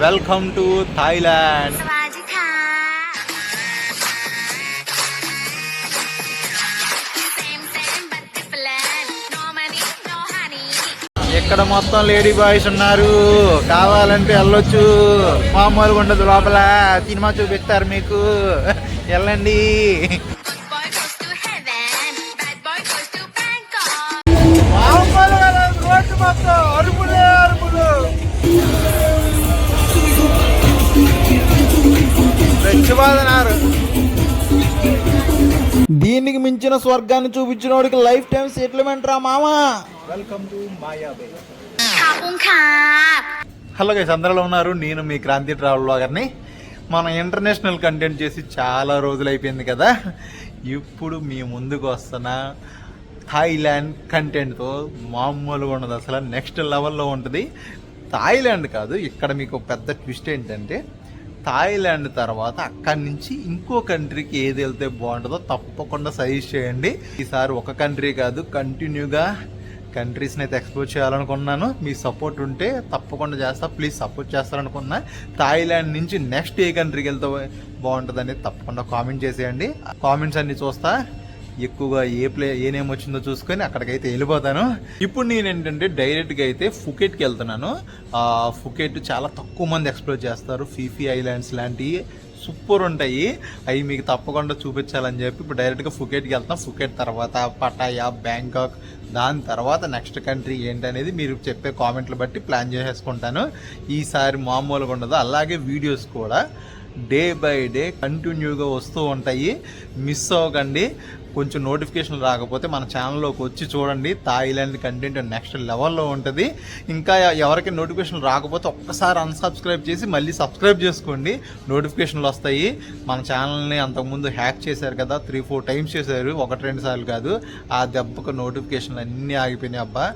Welcome to Thailand. ఇక్కడ మొత్తం lady boys ఉన్నారు, కావాలంటే వెళ్ళొచ్చు, మామూలుగా ఉండదు, లోపల సినిమా చూపిస్తారు మీకు, వెళ్ళండి. రోడ్డు మొత్తం అరుపులే అరుపులు, రెచ్చిపోతున్నారు. దీనికి మించిన స్వర్గాన్ని చూపించిన వాడికి లైఫ్ టైం సెటిల్మెంట్ రా మామా. వెల్కమ్ టు మాయాబే. హలో గైస్, అందరిలో ఉన్నారు. నేను మీ క్రాంతి ట్రావెల్ బ్లాగర్ని. మనం ఇంటర్నేషనల్ కంటెంట్ చేసి చాలా రోజులు అయిపోయింది కదా. ఇప్పుడు మీ ముందుకు వస్తున్న థాయిలాండ్ కంటెంట్తో మామూలుగా ఉండదు, అసలు నెక్స్ట్ లెవెల్లో ఉంటుంది. థాయిలాండ్ కాదు, ఇక్కడ మీకు పెద్ద ట్విస్ట్ ఏంటంటే థాయిలాండ్ తర్వాత అక్కడి నుంచి ఇంకో కంట్రీకి ఏది వెళ్తే బాగుంటుందో తప్పకుండా సజెస్ట్ చేయండి. ఈసారి ఒక కంట్రీ కాదు, కంటిన్యూగా కంట్రీస్ని అయితే ఎక్స్ప్లోర్ చేయాలనుకున్నాను. మీ సపోర్ట్ ఉంటే తప్పకుండా చేస్తా, ప్లీజ్ సపోర్ట్ చేస్తారనుకున్నా. థాయిలాండ్ నుంచి నెక్స్ట్ ఏ కంట్రీకి వెళ్తే బాగుంటుంది అనేది తప్పకుండా కామెంట్ చేసేయండి. కామెంట్స్ అన్ని చూస్తా, ఎక్కువగా ఏ నేమ్ వచ్చిందో చూసుకొని అక్కడికైతే వెళ్ళిపోతాను. ఇప్పుడు నేను ఏంటంటే డైరెక్ట్గా అయితే ఫుకెట్కి వెళ్తున్నాను. ఫుకెట్ చాలా తక్కువ మంది ఎక్స్ప్లోర్ చేస్తారు. ఫీఫీ ఐలాండ్స్ లాంటివి సూపర్ ఉంటాయి, అవి మీకు తప్పకుండా చూపించాలని చెప్పి ఇప్పుడు డైరెక్ట్గా ఫుకెట్కి వెళ్తాం. ఫుకెట్ తర్వాత పటాయా, బ్యాంకాక్, దాని తర్వాత నెక్స్ట్ కంట్రీ ఏంటనేది మీరు చెప్పే కామెంట్లు బట్టి ప్లాన్ చేసేసుకుంటాను. ఈసారి మామూలుగా ఉండదు. అలాగే వీడియోస్ కూడా డే బై డే కంటిన్యూగా వస్తూ ఉంటాయి, మిస్ అవ్వకండి. కొంచెం నోటిఫికేషన్ రాకపోతే మన ఛానల్లోకి వచ్చి చూడండి. థాయిలాండ్ కంటెంట్ నెక్స్ట్ లెవెల్లో ఉంటుంది. ఇంకా ఎవరికి నోటిఫికేషన్ రాకపోతే ఒక్కసారి అన్సబ్స్క్రైబ్ చేసి మళ్ళీ సబ్స్క్రైబ్ చేసుకోండి, నోటిఫికేషన్లు వస్తాయి. మన ఛానల్ని అంతకుముందు హ్యాక్ చేశారు కదా, 3-4 టైమ్స్ చేశారు, 1-2 సార్లు కాదు. ఆ దెబ్బకు నోటిఫికేషన్లు అన్నీ ఆగిపోయినాయి. అబ్బా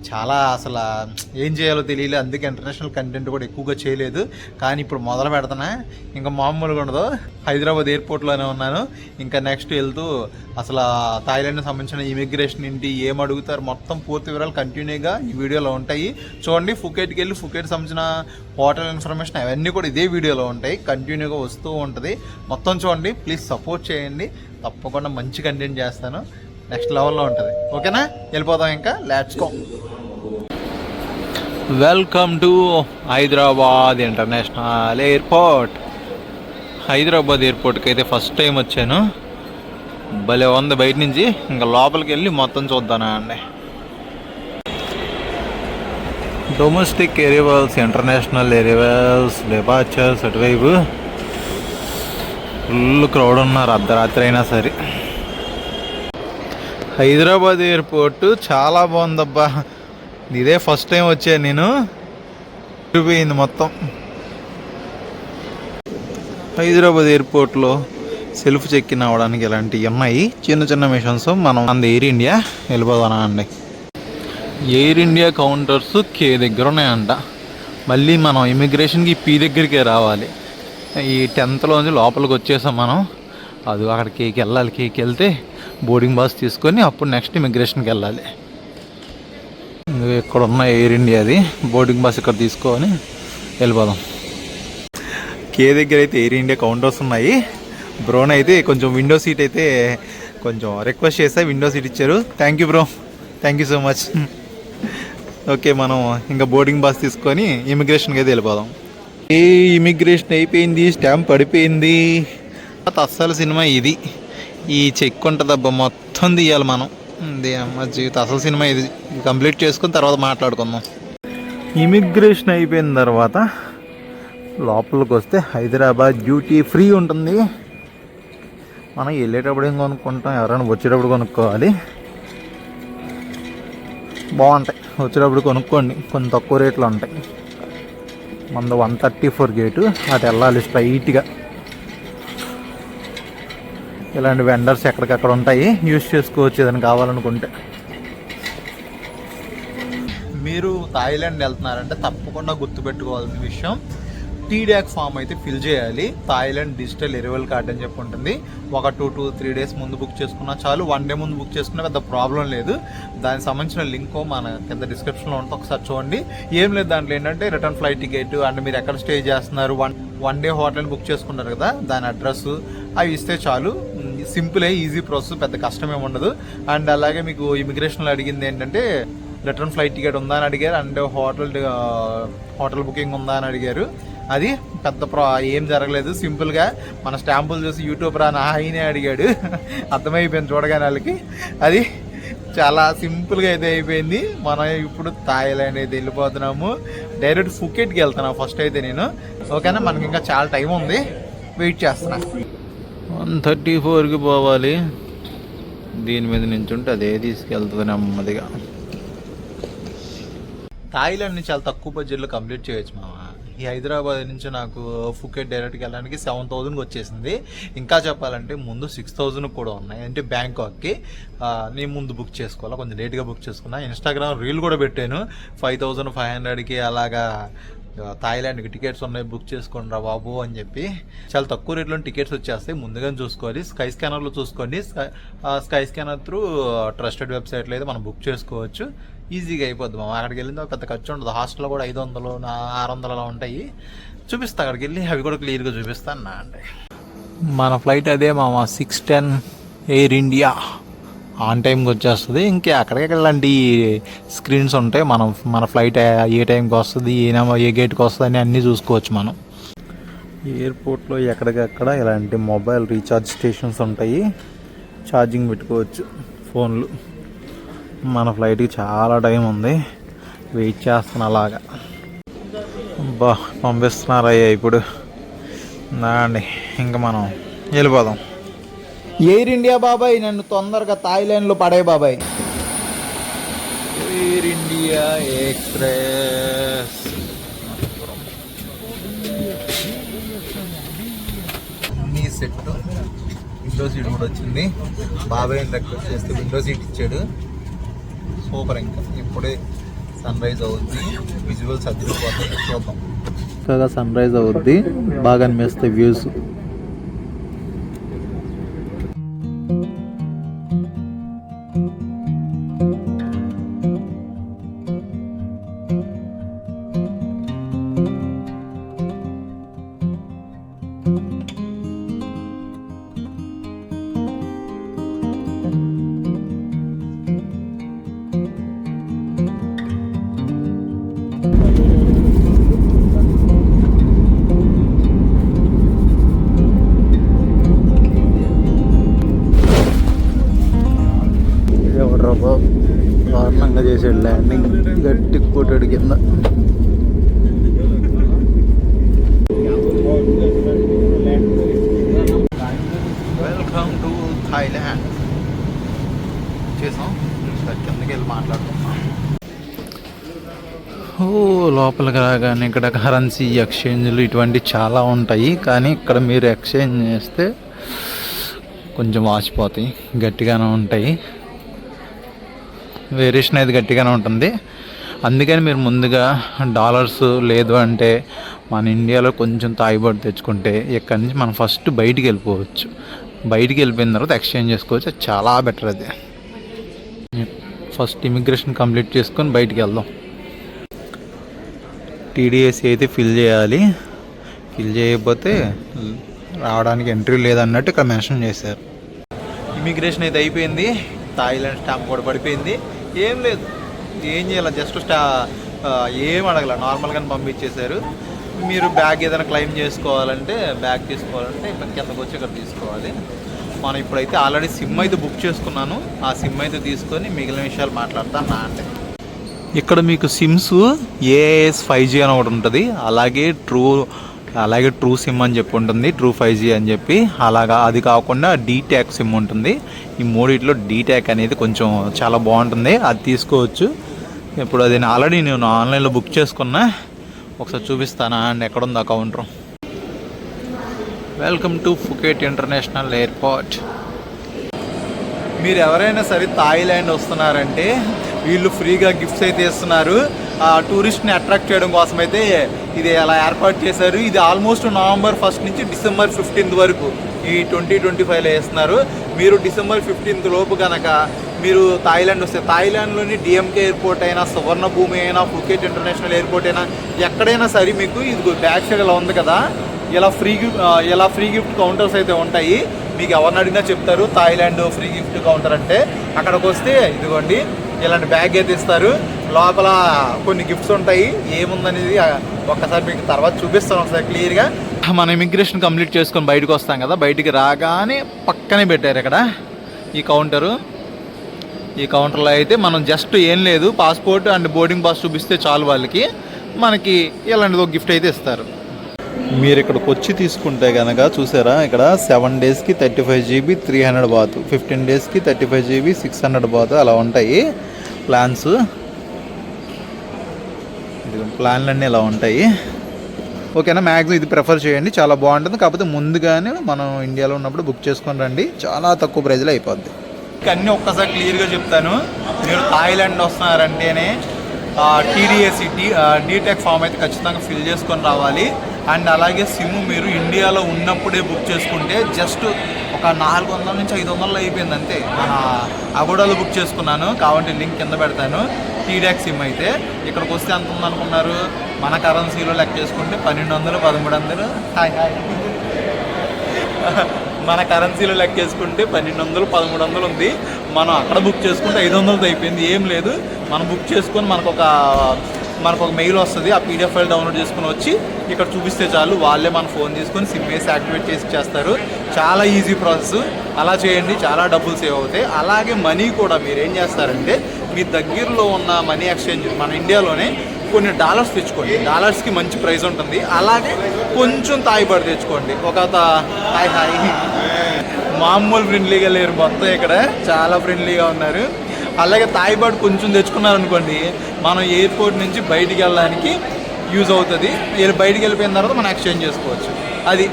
చాలా అసలు ఏం చేయాలో తెలియలేదు, అందుకే ఇంటర్నేషనల్ కంటెంట్ కూడా ఎక్కువగా చేయలేదు. కానీ ఇప్పుడు మొదలు పెడుతున్నా, ఇంకా మామూలుగా ఉండదు. హైదరాబాద్ ఎయిర్పోర్ట్లోనే ఉన్నాను. ఇంకా నెక్స్ట్ వెళ్తూ అసలు థాయిలాండ్కి సంబంధించిన ఇమిగ్రేషన్ ఏంటి, ఏం అడుగుతారు, మొత్తం పూర్తి వివరాలు కంటిన్యూగా ఈ వీడియోలో ఉంటాయి. చూడండి, ఫుకెట్కి వెళ్ళి ఫుకెట్ సంబంధించిన హోటల్ ఇన్ఫర్మేషన్ అవన్నీ కూడా ఇదే వీడియోలో ఉంటాయి, కంటిన్యూగా వస్తూ ఉంటుంది. మొత్తం చూడండి, ప్లీజ్ సపోర్ట్ చేయండి. తప్పకుండా మంచి కంటెంట్ చేస్తాను, నెక్స్ట్ లెవెల్లో ఉంటుంది. ఓకేనా, వెళ్ళిపోదాం. ఇంకా let's go. Welcome to Hyderabad international airport. Hyderabad ఎయిర్పోర్ట్కి అయితే ఫస్ట్ టైం వచ్చాను. భలే ఉంది బయట నుంచి. ఇంకా లోపలికి వెళ్ళి మొత్తం చూద్దానా అండి. డొమెస్టిక్ ఎరివల్స్, ఇంటర్నేషనల్ ఎరివల్స్, డిపార్చర్స్ అటువైపు ఫుల్ క్రౌడ్ ఉన్నారు, అర్ధరాత్రి అయినా సరే. హైదరాబాద్ ఎయిర్పోర్ట్ చాలా బాగుందబ్బా. ఇదే ఫస్ట్ టైం వచ్చాను నేను, పోయింది మొత్తం. హైదరాబాద్ ఎయిర్పోర్ట్లో సెల్ఫ్ చెక్ ఇన్ అవ్వడానికి ఇలాంటివి ఉన్నాయి, చిన్న చిన్న మిషన్స్. మనం అంది ఎయిర్ ఇండియా వెళ్ళిపోదానా అండి. ఎయిర్ ఇండియా కౌంటర్స్ కే దగ్గర ఉన్నాయంట. మళ్ళీ మనం ఇమిగ్రేషన్కి పీ దగ్గరికే రావాలి. ఈ 10th లోపలికి వచ్చేసాం మనం. అది అక్కడ కేకి వెళ్ళాలి. కేకి వెళ్తే బోర్డింగ్ పాస్ తీసుకొని అప్పుడు నెక్స్ట్ ఇమిగ్రేషన్కి వెళ్ళాలి. ఇక్కడ ఉన్న ఎయిర్ ఇండియాది బోర్డింగ్ పాస్ ఇక్కడ తీసుకొని వెళ్ళిపోదాం. కే దగ్గర అయితే ఎయిర్ ఇండియా కౌంటర్స్ ఉన్నాయి. బ్రోన్ అయితే కొంచెం విండో సీట్ అయితే కొంచెం రిక్వెస్ట్ చేస్తే విండో సీట్ ఇచ్చారు. Thank you bro, thank you so much. Okay, మనం ఇంకా బోర్డింగ్ పాస్ తీసుకొని ఇమిగ్రేషన్కి అయితే వెళ్ళిపోదాం. ఇమిగ్రేషన్ అయిపోయింది, స్టాంప్ పడిపోయింది. అస్సలు సినిమా ఇది. ఈ చెక్ ఉంటుందబ్బా, మొత్తం తీయాలి మనం. అమ్మ జీవితం, అసలు సినిమా ఇది. కంప్లీట్ చేసుకుని తర్వాత మాట్లాడుకుందాం. ఇమిగ్రేషన్ అయిపోయిన తర్వాత లోపలికి వస్తే హైదరాబాద్ డ్యూటీ ఫ్రీ ఉంటుంది. మనం వెళ్ళేటప్పుడు ఏం కొనుక్కుంటాం, ఎవరైనా వచ్చేటప్పుడు కొనుక్కోవాలి. బాగుంటాయి, వచ్చేటప్పుడు కొనుక్కోండి, కొంచెం తక్కువ రేట్లో ఉంటాయి. మనది 134 గేటు, అటు వెళ్ళాలి స్ట్రైట్గా. ఇలాంటి వెండర్స్ ఎక్కడికక్కడ ఉంటాయి, యూజ్ చేసుకోవచ్చు ఏదైనా కావాలనుకుంటే. మీరు థాయిలాండ్ వెళ్తున్నారంటే తప్పకుండా గుర్తుపెట్టుకోవాల్సిన విషయం, టీడాక్ ఫామ్ అయితే ఫిల్ చేయాలి. థాయిలాండ్ డిజిటల్ ఎరివల్ కార్డ్ అని చెప్పి ఉంటుంది. ఒక 2 to 3 days ముందు బుక్ చేసుకున్నా చాలు. 1 day ముందు బుక్ చేసుకున్నా పెద్ద ప్రాబ్లం లేదు. దానికి సంబంధించిన లింక్ మన కింద డిస్క్రిప్షన్లో ఉంటుంది, ఒకసారి చూడండి. ఏం లేదు, దాంట్లో ఏంటంటే రిటర్న్ ఫ్లైట్ టికెట్ అండ్ మీరు ఎక్కడ స్టే చేస్తున్నారు, వన్ డే హోటల్ బుక్ చేసుకున్నారు కదా, దాని అడ్రస్ అవి ఇస్తే చాలు. సింపుల్ ఈజీ ప్రాసెస్, పెద్ద కష్టమేమి ఉండదు. అండ్ అలాగే మీకు ఇమిగ్రేషన్లో అడిగింది ఏంటంటే రిటర్న్ ఫ్లైట్ టికెట్ ఉందా అని అడిగారు, అండ్ హోటల్ బుకింగ్ ఉందా అని అడిగారు. అది పెద్ద ఏం జరగలేదు. సింపుల్గా మన స్టాంపులు చూసి యూట్యూబ్ రాని ఆయనే అడిగాడు. అర్థమైపోయింది చూడగానే వాళ్ళకి. అది చాలా సింపుల్గా అయితే అయిపోయింది. మనం ఇప్పుడు థాయిలాండ్ అయితే వెళ్ళిపోతున్నాము. డైరెక్ట్ ఫుకెట్కి వెళ్తున్నాను ఫస్ట్ అయితే నేను. ఓకేనా, మనకి ఇంకా చాలా టైం ఉంది, వెయిట్ చేస్తున్నా. 134కి పోవాలి. దీని మీద నుంచి ఉంటే అదే తీసుకెళ్తుంది నెమ్మదిగా. థాయిలాండ్ నుంచి చాలా తక్కువ బడ్జెట్లో కంప్లీట్ చేయొచ్చు మామ. ఈ హైదరాబాద్ నుంచి నాకు ఫుకెట్ డైరెక్ట్కి వెళ్ళడానికి 7,000కి వచ్చేసింది. ఇంకా చెప్పాలంటే ముందు 6,000 కూడా ఉన్నాయి. అంటే బ్యాంకాక్కి నేను ముందు బుక్ చేసుకోవాలి, కొంచెం లేట్గా బుక్ చేసుకున్నా. ఇన్స్టాగ్రామ్ రీల్ కూడా పెట్టాను, 5,500కి అలాగా థాయిలాండ్కి టికెట్స్ ఉన్నాయి, బుక్ చేసుకోండి రా బాబు అని చెప్పి. చాలా తక్కువ రేట్లో టికెట్స్ వచ్చేస్తాయి, ముందుగానే చూసుకోవాలి. స్కై స్కానర్లో చూసుకోండి. స్కై స్కానర్ త్రూ ట్రస్టెడ్ వెబ్సైట్లో అయితే మనం బుక్ చేసుకోవచ్చు. ఈజీగా అయిపోద్ది మామ. అక్కడికి వెళ్ళిందో పెద్ద ఖర్చు ఉండదు. హాస్టల్లో కూడా 500, 600 ఉంటాయి. చూపిస్తా అక్కడికి వెళ్ళి, అవి కూడా క్లియర్గా చూపిస్తాను నా అండి. మన ఫ్లైట్ అదే మామ, 6:10 ఎయిర్ ఇండియా. ఆన్ టైంకి వచ్చేస్తుంది. ఇంకా అక్కడికి ఇలాంటి స్క్రీన్స్ ఉంటాయి. మన ఫ్లైట్ ఏ టైంకి వస్తుంది, ఏ గేట్కి వస్తుంది అని అన్నీ చూసుకోవచ్చు మనం. ఎయిర్పోర్ట్లో ఎక్కడికక్కడ ఇలాంటి మొబైల్ రీఛార్జ్ స్టేషన్స్ ఉంటాయి, ఛార్జింగ్ పెట్టుకోవచ్చు ఫోన్లు. మన ఫ్లైట్కి చాలా టైం ఉంది, వెయిట్ చేస్తున్నా అలాగా. పంపిస్తున్నారయ్యా ఇప్పుడు నా అండి. ఇంకా మనం వెళ్ళిపోదాం. ఎయిర్ ఇండియా బాబాయ్, నన్ను తొందరగా థాయిలాండ్లో పడే బాబాయ్. ఎయిర్ ఇండియా ఎక్స్ప్రెస్ అన్ని సెట్. విండో సీట్ కూడా వచ్చింది. బాబాయ్ రిక్వెస్ట్ చేస్తే విండో సీట్ ఇచ్చాడు. సూపర్. ఇంకా ఇప్పుడే సన్ రైజ్ అవుద్ది, విజువల్స్ అదిరిపోతాయి. చూద్దాం. ఇంకా సన్ రైజ్ అవుద్ది, బాగా అనిపిస్తాయి వ్యూస్. దారుణంగా చేసాడు ల్యాండింగ్, గట్టి కొట్టాడు కింద. Welcome to Thailand. చేసాం, కిందకి వెళ్ళి మాట్లాడుతున్నాం. లోపలికి రాగానే ఇక్కడ కరెన్సీ ఎక్స్చేంజ్లు ఇటువంటివి చాలా ఉంటాయి. కానీ ఇక్కడ మీరు ఎక్స్చేంజ్ చేస్తే కొంచెం వాచిపోతాయి, గట్టిగానే ఉంటాయి. వేరియేషన్ అయితే గట్టిగానే ఉంటుంది. అందుకని మీరు ముందుగా డాలర్స్ లేదు అంటే మన ఇండియాలో కొంచెం తాయిబాటు తెచ్చుకుంటే ఇక్కడి నుంచి మనం ఫస్ట్ బయటికి వెళ్ళిపోవచ్చు. బయటికి వెళ్ళిపోయిన తర్వాత ఎక్స్చేంజ్ చేసుకోవచ్చు. అది చాలా బెటర్. అది ఫస్ట్ ఇమిగ్రేషన్ కంప్లీట్ చేసుకొని బయటికి వెళ్దాం. టీడీఎస్ అయితే ఫిల్ చేయాలి. ఫిల్ చేయకపోతే రావడానికి ఎంట్రీ లేదన్నట్టు ఇక్కడ మెన్షన్ చేశారు. ఇమిగ్రేషన్ అయితే అయిపోయింది. థాయిలాండ్ స్టాంప్ కూడా పడిపోయింది. ఏం లేదు, ఏం చేయాలి, జస్ట్ ఏం అడగల, నార్మల్గానే పంపించేశారు. మీరు బ్యాగ్ ఏదైనా క్లెయిమ్ చేసుకోవాలంటే, బ్యాగ్ తీసుకోవాలంటే ఇక్కడ కిందకు వచ్చి ఇక్కడ తీసుకోవాలి. మనం ఇప్పుడైతే ఆల్రెడీ సిమ్ అయితే బుక్ చేసుకున్నాను. ఆ సిమ్ అయితే తీసుకొని మిగిలిన విషయాలు మాట్లాడతాను నా అంటే. ఇక్కడ మీకు సిమ్స్ AIS 5G అని ఒకటి ఉంటుంది, అలాగే ట్రూ సిమ్ అని చెప్పి ఉంటుంది, ట్రూ 5G అని చెప్పి. అలాగా అది కాకుండా డీట్యాక్ సిమ్ ఉంటుంది. ఈ మూడిట్లో డీట్యాక్ అనేది కొంచెం చాలా బాగుంటుంది, అది తీసుకోవచ్చు. ఇప్పుడు అది ఆల్రెడీ నేను ఆన్లైన్లో బుక్ చేసుకున్నా, ఒకసారి చూపిస్తానా అండ్ ఎక్కడుంది ఆ counter. Welcome to Phuket international airport. మీరు ఎవరైనా సరే థాయిలాండ్ వస్తున్నారంటే వీళ్ళు ఫ్రీగా గిఫ్ట్స్ అయితే ఇస్తున్నారు. టూరిస్ట్ని అట్రాక్ట్ చేయడం కోసం అయితే ఇది అలా ఏర్పాటు చేశారు. ఇది ఆల్మోస్ట్ నవంబర్ 1 నుంచి డిసెంబర్ 15 వరకు ఈ 2025లో వేస్తున్నారు. మీరు డిసెంబర్ 15 లోపు కనుక మీరు థాయిలాండ్ వస్తే థాయిలాండ్లోని డిఎంకే ఎయిర్పోర్ట్ అయినా, సువర్ణభూమి అయినా, ఫుకెట్ ఇంటర్నేషనల్ ఎయిర్పోర్ట్ అయినా, ఎక్కడైనా సరే మీకు ఇది బ్యాక్ సైడ్ ఇలా ఉంది కదా, ఇలా ఫ్రీ గిఫ్ట్ కౌంటర్స్ అయితే ఉంటాయి. మీకు ఎవరిని అడిగినా చెప్తారు థాయిలాండ్ ఫ్రీ గిఫ్ట్ కౌంటర్ అంటే. అక్కడికి వస్తే ఇదిగోండి ఇలాంటి బ్యాగ్ అయితే ఇస్తారు. లోపల కొన్ని గిఫ్ట్స్ ఉంటాయి. ఏముందనేది ఒక్కసారి మీకు తర్వాత చూపిస్తాను ఒకసారి క్లియర్గా. మనం ఇమిగ్రేషన్ కంప్లీట్ చేసుకొని బయటకు వస్తాం కదా, బయటికి రాగానే పక్కనే పెట్టారు ఇక్కడ ఈ కౌంటరు. ఈ కౌంటర్లో అయితే మనం జస్ట్ ఏం లేదు, పాస్పోర్ట్ అండ్ బోర్డింగ్ పాస్ చూపిస్తే చాలు, వాళ్ళకి మనకి ఇలాంటిది ఒక గిఫ్ట్ అయితే ఇస్తారు. మీరు ఇక్కడికి వచ్చి తీసుకుంటే కనుక చూసారా, ఇక్కడ 7 డేస్కి 35 GB 300 బాత్, 15 డేస్కి 35 GB 600 బాత్ అలా ఉంటాయి ప్లాన్స్. ప్లాన్లన్నీ ఇలా ఉంటాయి. ఓకేనా, మ్యాక్సిమం ఇది ప్రిఫర్ చేయండి, చాలా బాగుంటుంది. కాకపోతే ముందుగానే మనం ఇండియాలో ఉన్నప్పుడు బుక్ చేసుకొని రండి, చాలా తక్కువ ప్రైజ్లో అయిపోద్ది. అన్నీ ఒక్కసారి క్లియర్గా చెప్తాను. మీరు థాయిలాండ్ వస్తున్నారంటేనే టీడీఎస్సీ డీటెక్ ఫామ్ అయితే ఖచ్చితంగా ఫిల్ చేసుకొని రావాలి. అండ్ అలాగే సిమ్ మీరు ఇండియాలో ఉన్నప్పుడే బుక్ చేసుకుంటే జస్ట్ ఒక 400 నుంచి 500 అయిపోయింది అంతే. మన అగోడాలో బుక్ చేసుకున్నాను, కాబట్టి లింక్ కింద పెడతాను. టీడెక్ సిమ్ అయితే ఇక్కడికి వస్తే ఎంత ఉందనుకున్నారు, మన కరెన్సీలో లెక్క చేసుకుంటే 1200 1300 మన కరెన్సీలో లెక్క చేసుకుంటే 1200 1300 ఉంది. మనం అక్కడ బుక్ చేసుకుంటే 500 అయిపోయింది. ఏం లేదు, మనం బుక్ చేసుకొని మనకు ఒక మెయిల్ వస్తుంది, ఆ పీడిఎఫ్ ఫైల్ డౌన్లోడ్ చేసుకుని వచ్చి ఇక్కడ చూపిస్తే చాలు, వాళ్ళే మన ఫోన్ తీసుకొని సిమ్ వేసి యాక్టివేట్ చేసి చేస్తారు. చాలా ఈజీ ప్రాసెస్. అలా చేయండి, చాలా డబ్బులు సేవ్ అవుతాయి. అలాగే మనీ కూడా మీరు ఏం చేస్తారంటే, మీ దగ్గరలో ఉన్న మనీ ఎక్స్చేంజ్ మన ఇండియాలోనే కొన్ని డాలర్స్ తెచ్చుకోండి. డాలర్స్కి మంచి ప్రైస్ ఉంటుంది. అలాగే కొంచెం తాయిబడి తెచ్చుకోండి. ఒక హాయ్ మామూలు ఫ్రెండ్లీగా లేరు, మొత్తం ఇక్కడ చాలా ఫ్రెండ్లీగా ఉన్నారు. అలాగే తాయిబడి కొంచెం తెచ్చుకున్నారనుకోండి, మనం ఎయిర్పోర్ట్ నుంచి బయటికి వెళ్ళడానికి యూజ్ అవుతుంది. బయటికి వెళ్ళిపోయిన తర్వాత మనం ఎక్స్చేంజ్ చేసుకోవచ్చు. అది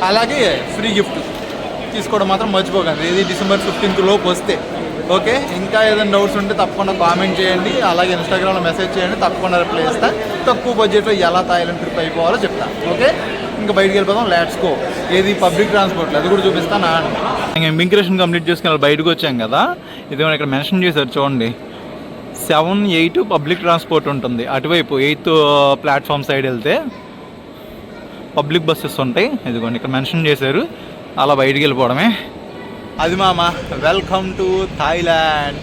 అలాగే ఫ్రీ గిఫ్ట్ తీసుకోవడం మాత్రం మర్చిపోకండి. ఇది డిసెంబర్ 15 లోపు వస్తే. ఓకే, ఇంకా ఏదైనా డౌట్స్ ఉంటే తప్పకుండా కామెంట్ చేయండి. అలాగే ఇన్స్టాగ్రామ్లో మెసేజ్ చేయండి, తప్పకుండా రిప్లై ఇస్తా. తక్కువ బడ్జెట్లో ఎలా థాయిలాండ్ ట్రిప్ అయిపోవాలో చెప్తాను. ఓకే, ఇంకా బయటికి వెళ్ళిపోదాం, లెట్స్ గో. ఏది పబ్లిక్ ట్రాన్స్పోర్ట్లో అది కూడా చూపిస్తాను. ఇంకా ఇమిగ్రేషన్ కంప్లీట్ చేసుకుని బయటకు వచ్చాం కదా, ఇది ఇక్కడ మెన్షన్ చేశారు చూడండి, 7, 8 పబ్లిక్ ట్రాన్స్పోర్ట్ ఉంటుంది. అటువైపు 8th ప్లాట్ఫామ్ సైడ్ వెళ్తే పబ్లిక్ బస్సెస్ ఉంటాయి. ఇదిగోండి ఇక్కడ మెన్షన్ చేశారు, అలా బయటికి వెళ్ళిపోవడమే. అది మామ, వెల్కమ్ టు థాయిలాండ్.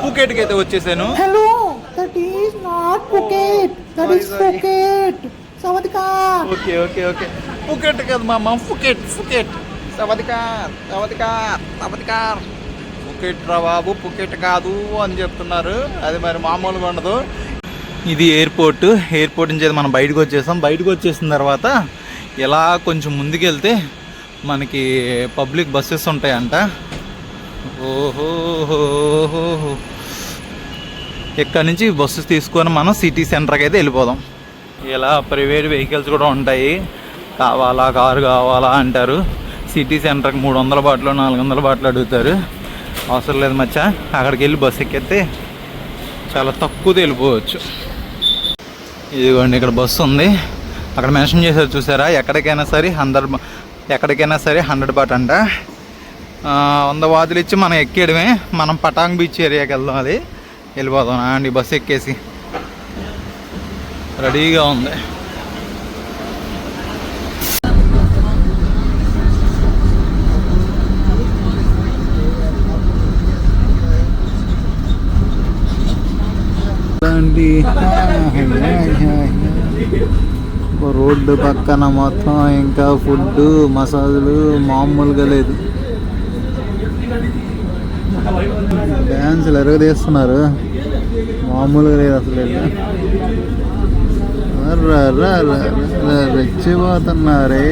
ఫుకెట్కి అయితే వచ్చేసాను. Hello, that is not Phuket, that is Phuket. సవదికార్. ఓకే ఓకే ఓకే, ఫుకెట్ కాదు మామ, ఫుకెట్ ఫుకెట్. సవదికార్ సవదికార్ సవదికార్. ఫుకెట్ రా బాబు, ఫుకెట్ కాదు అని చెప్తున్నారు. అది మరి మామూలుగా ఉండదు. ఇది ఎయిర్పోర్ట్ నుంచి మనం బయటకు వచ్చేసాం. బయటకు వచ్చేసిన తర్వాత ఇలా కొంచెం ముందుకెళ్తే మనకి పబ్లిక్ బస్సెస్ ఉంటాయంట. ఓహో, ఇక్కడ నుంచి బస్సెస్ తీసుకొని మనం సిటీ సెంటర్కి అయితే వెళ్ళిపోదాం. ఇలా ప్రైవేట్ వెహికల్స్ కూడా ఉంటాయి. కావాలా, కారు కావాలా అంటారు. సిటీ సెంటర్కి 300 బాట్లు 400 బాట్లు అడుగుతారు. అవసరం లేదు మచ్చా, అక్కడికి వెళ్ళి బస్సు ఎక్కితే చాలా తక్కువ వెళ్ళిపోవచ్చు. ఇదిగోండి ఇక్కడ బస్సు ఉంది, అక్కడ మెన్షన్ చేశారు చూసారా, ఎక్కడికైనా సరే 100 బాట్ అంట. 100 బాతులు ఇచ్చి మనం ఎక్కేయడమే. మనం పటాంగ్ బీచ్ ఏరియాకి వెళ్దాం, అది వెళ్ళిపోదాం అండి. బస్సు ఎక్కేసి రెడీగా ఉంది. రోడ్డు పక్కన మొత్తం ఇంకా ఫుడ్, మసాజులు మామూలుగా లేదు. డ్యాన్సులు ఎరగదీస్తున్నారు, మామూలుగా లేదు అసలు. రెచ్చిపోతున్నారే.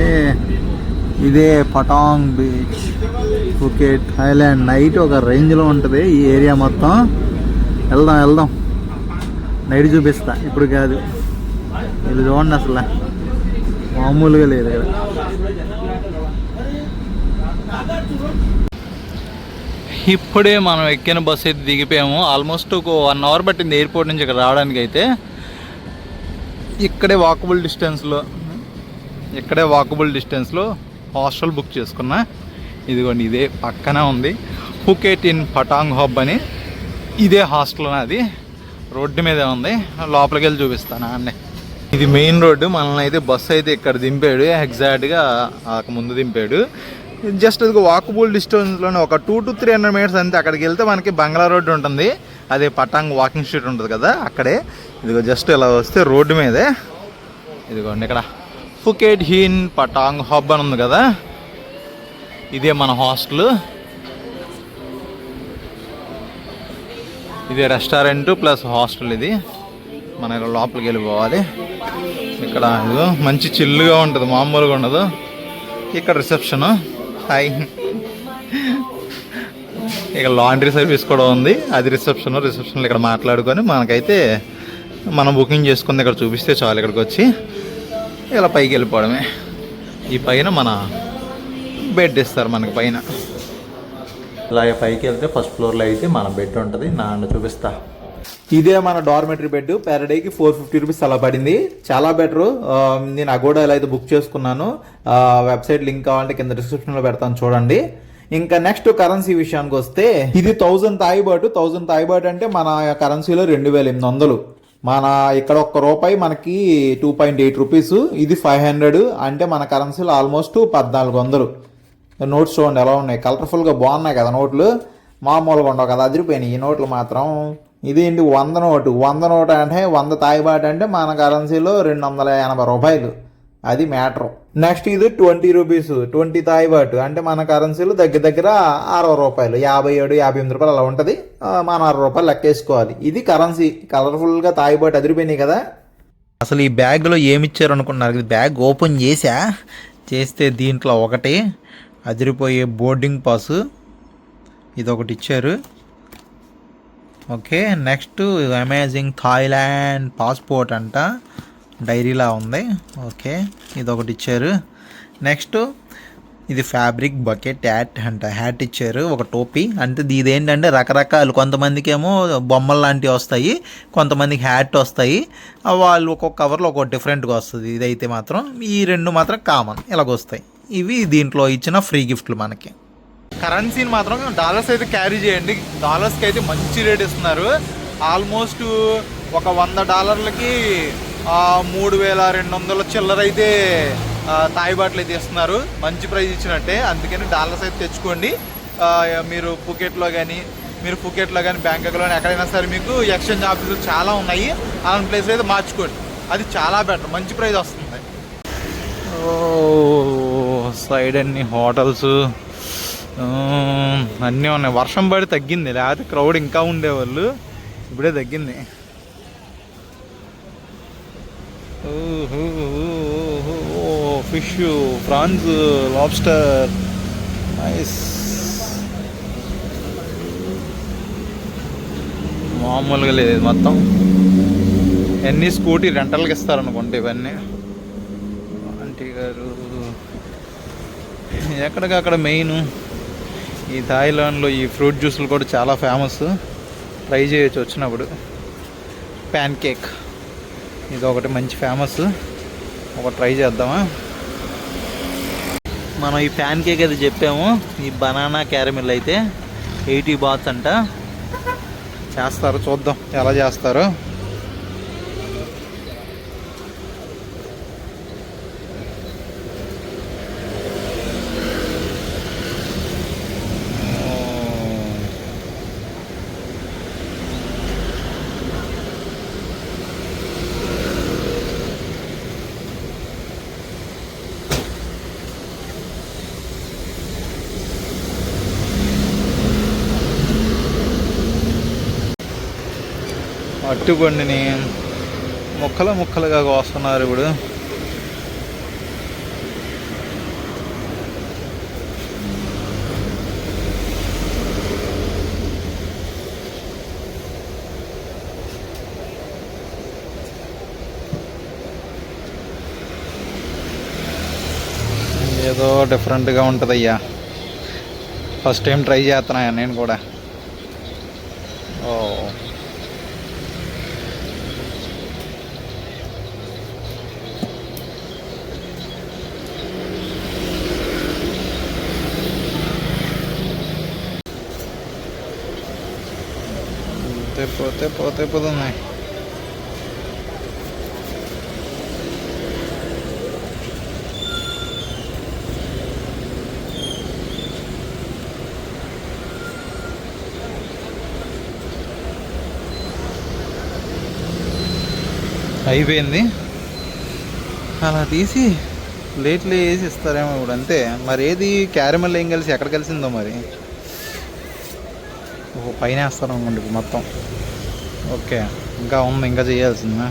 ఇదే పటాంగ్ బీచ్, ఫుకెట్ థాయిలాండ్. నైట్ ఒక రేంజ్లో ఉంటుంది ఈ ఏరియా మొత్తం. వెళ్దాం, నైట్ చూపిస్తా, ఇప్పుడు కాదు. ఇది చూడండి, అసలు మామూలుగా లేదు ఇక్కడ. ఇప్పుడే మనం ఎక్కిన బస్సు అయితే దిగిపోయాము. ఆల్మోస్ట్ ఒక 1 అవర్ పట్టింది ఎయిర్పోర్ట్ నుంచి ఇక్కడ రావడానికి. అయితే ఇక్కడే వాకబుల్ డిస్టెన్స్లో హాస్టల్ బుక్ చేసుకున్నా. ఇదిగోండి ఇదే పక్కనే ఉంది ఫుకేట్ ఇన్ పటాంగ్ హబ్ అని. ఇదే హాస్టల్ అది రోడ్డు మీదే ఉంది. లోపలికి వెళ్ళి చూపిస్తాను అండి. ఇది మెయిన్ రోడ్డు. మనల్ని అయితే బస్సు అయితే ఇక్కడ దింపాడు, ఎగ్జాక్ట్గా ముందు దింపాడు. జస్ట్ అది వాకబుల్ డిస్టెన్స్లోనే ఒక 200 to 300 meters అంతే. అక్కడికి వెళ్తే మనకి బంగ్లా రోడ్డు ఉంటుంది, అదే పటాంగ్ వాకింగ్ స్ట్రీట్ ఉంటుంది కదా అక్కడే. ఇదిగో జస్ట్ ఇలా వస్తే రోడ్డు మీదే ఇదిగోండి ఇక్కడ ఫుకేట్ ఇన్ పటాంగ్ హబ్ అని ఉంది కదా, ఇదే మన హాస్టల్. ఇదే రెస్టారెంట్ ప్లస్ హాస్టల్. ఇది మన లోపలికి వెళ్ళిపోవాలి. ఇక్కడ మంచి చిల్లుగా ఉంటుంది, మామూలుగా ఉండదు. ఇక్కడ రిసెప్షన్. హాయ్. ఇక లాండ్రీ సర్వీస్ కూడా ఉంది, అది రిసెప్షన్లో ఇక్కడ మాట్లాడుకొని మనకైతే మనం బుకింగ్ చేసుకుంది ఇక్కడ చూపిస్తే చాలు. ఇక్కడికి వచ్చి ఇలా పైకి వెళ్ళిపోవడమే. ఈ పైన మన బెడ్ ఇస్తారు మనకి పైన. ఇలాగే పైకి వెళ్తే ఫస్ట్ ఫ్లోర్లో అయితే మన బెడ్ ఉంటుంది. నాన్న చూపిస్తా. ఇదే మన డార్మెటరీ బెడ్. పెర్ డేకి 450 రూపీస్ అలా పడింది. చాలా బెటరు. నేను అగోడాలో అయితే బుక్ చేసుకున్నాను. వెబ్సైట్ లింక్ కావాలంటే కింద డిస్క్రిప్షన్లో పెడతాను చూడండి. ఇంకా నెక్స్ట్ కరెన్సీ విషయానికి వస్తే ఇది 1000 థాయ్ బాట్. 1000 థాయ్ బాట్ అంటే మన కరెన్సీలో 2800. మన ఇక్కడ ₹1 మనకి 2.8 రూపీస్. ఇది 500 అంటే మన కరెన్సీలో ఆల్మోస్ట్ 1400. నోట్స్ చూడండి ఎలా ఉన్నాయి, కలర్ఫుల్గా బాగున్నాయి కదా నోట్లు. మామూలుగా ఉండవు కదా, అదిరిపోయినాయి ఈ నోట్లు మాత్రం. ఇది ఏంటి 100 నోటు. 100 నోటు అంటే 100 థాయ్ బాట్ అంటే మన కరెన్సీలో 280 రూపాయలు. అది మ్యాటర్. నెక్స్ట్ ఇది 20 రూపీస్. 20 థాయ్ బాట్ అంటే మన కరెన్సీలో దగ్గర 60 రూపాయలు, 57-58 రూపాయలు అలా ఉంటుంది. మన 60 రూపాయలు లెక్కేసుకోవాలి. ఇది కరెన్సీ. కలర్ఫుల్గా థాయ్ బాట్ అదిరిపోయినాయి కదా. అసలు ఈ బ్యాగ్లో ఏమిచ్చారు అనుకున్నారు? బ్యాగ్ ఓపెన్ చేస్తే దీంట్లో ఒకటి అదిరిపోయే బోర్డింగ్ పాస్ ఇదొకటి ఇచ్చారు. Okay, next amazing Thailand passport అంట, డైరీలా ఉంది. ఓకే, ఇదొకటి ఇచ్చారు. నెక్స్ట్ ఇది ఫ్యాబ్రిక్ బకెట్ హ్యాట్ ఇచ్చారు. ఒక టోపీ. అంటే ఇదేంటంటే రకరకాలు, కొంతమందికి ఏమో బొమ్మలు లాంటివి వస్తాయి, కొంతమందికి హ్యాట్ వస్తాయి. వాళ్ళు ఒక్కొక్క కవర్లో ఒక్కొక్క డిఫరెంట్గా వస్తుంది. ఇదైతే మాత్రం ఈ రెండు మాత్రం కామన్ ఇలాగొస్తాయి. ఇవి దీంట్లో ఇచ్చిన ఫ్రీ గిఫ్ట్లు మనకి. కరెన్సీని మాత్రం డాలర్స్ అయితే క్యారీ చేయండి. డాలర్స్కి అయితే మంచి రేట్ ఇస్తున్నారు. ఆల్మోస్ట్ ఒక $100కి 3200 చిల్లర అయితే థాయ్ బాట్లు అయితే ఇస్తున్నారు. మంచి ప్రైస్ ఇచ్చినట్టే. అందుకని డాలర్స్ అయితే తెచ్చుకోండి. మీరు ఫుకెట్లో కానీ బ్యాంకాక్లో కానీ ఎక్కడైనా సరే మీకు ఎక్స్చేంజ్ ఆఫీసులు చాలా ఉన్నాయి. అలాంటి ప్లేస్ అయితే మార్చుకోండి, అది చాలా బెటర్. మంచి ప్రైస్ వస్తుంది. సైడ్ అన్ని హోటల్స్ అన్నీ ఉన్నాయి. వర్షం పడి తగ్గింది, లేకపోతే క్రౌడ్ ఇంకా ఉండేవాళ్ళు. ఇప్పుడే తగ్గింది. Fish, prawns, lobster, nice. మామూలుగా లేదు మొత్తం. ఎన్ని స్కూటీ రెంటల్కి ఇస్తారనుకుంటే ఇవన్నీ. ఆంటీ గారు ఎక్కడికక్కడ మెయిన్ ఈ థాయిలాండ్లో ఈ ఫ్రూట్ జ్యూసులు కూడా చాలా ఫేమస్. ట్రై చేయొచ్చు వచ్చినప్పుడు. ప్యాన్ కేక్ ఇది ఒకటి మంచి ఫేమస్, ఒక ట్రై చేద్దామా. మనం ఈ ప్యాన్ కేక్ అయితే చెప్పాము. ఈ బనానా క్యారమిల్ అయితే 80 బాత్స్ అంట. చేస్తారు, చూద్దాం ఎలా చేస్తారో. అట్టుబండిని ముక్కలుగా కోస్తున్నారు ఇప్పుడు. ఏదో డిఫరెంట్గా ఉంటుంది అయ్యా. ఫస్ట్ టైం ట్రై చేస్తున్నా నేను కూడా. ఓ పోతే పోతే పోతే పోతున్నాయి. అయిపోయింది. అలా తీసి ప్లేట్లు వేసి ఇస్తారేమో ఇప్పుడు అంతే. మరి ఏది క్యారమెల్ ఏం కలిసి ఎక్కడ కలిసిందో మరి. పైన వేస్తారు అనుకోండి ఇప్పుడు మొత్తం. ఓకే, ఇంకా ఉంది, ఇంకా చేయాల్సిందా.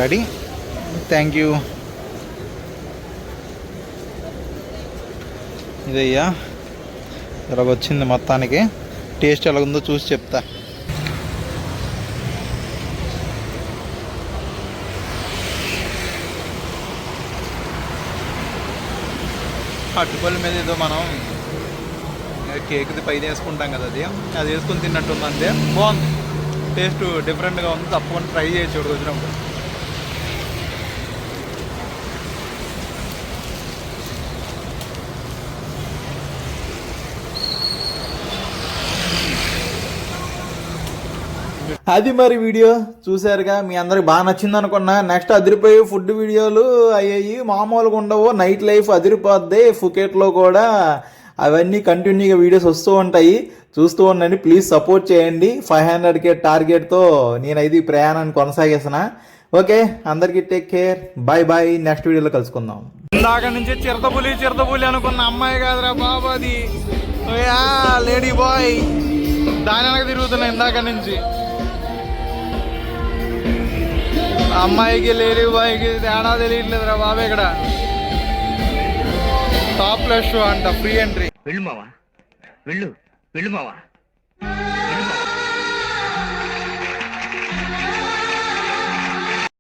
Ready, thank you. ఇదయ్యా ఇలాగ వచ్చింది మొత్తానికి. టేస్ట్ ఎలాగుందో చూసి చెప్తా. అట్టుపల్లి మీద ఏదో మనం కేక్ది పైన వేసుకుంటాం కదా, అది వేసుకొని తిన్నట్టుంది అంతే. బాగుంది, టేస్ట్ డిఫరెంట్గా ఉంది. తప్పకుండా ట్రై చేయొచ్చు ఇక్కడికి వచ్చినప్పుడు. అది మరి వీడియో చూసారుగా, మీ అందరికి బాగా నచ్చింది అనుకున్నా. నెక్స్ట్ అదిరిపోయి ఫుడ్ వీడియోలు అయ్యాయి, మామూలుగా ఉండవు. నైట్ లైఫ్ అదిరిపోద్ది ఫుకెట్లో కూడా. అవన్నీ కంటిన్యూగా వీడియోస్ వస్తూ ఉంటాయి, చూస్తూ ఉండండి. ప్లీజ్ సపోర్ట్ చేయండి. 500K టార్గెట్తో నేనైతే ఈ ప్రయాణాన్ని కొనసాగిస్తున్నా. ఓకే, అందరికీ take care, bye bye. Next వీడియోలో కలుసుకుందాం. ఇందాక నుంచి చిరతపులి అనుకున్న అమ్మాయి కాదురా బాబు, అది లేడీ బాయ్. దాని వెనక తిరుగుతున్నా ఇందాక నుంచి. అమ్మాయికి లేడీ బాయ్కి తేడా తెలియట్లేదురా బాబు. ఇక్కడ టాప్ ప్లస్ షో అంట, ఫ్రీ ఎంట్రీ. వెళ్ళు మావా, వెళ్ళు వెళ్ళు మావా.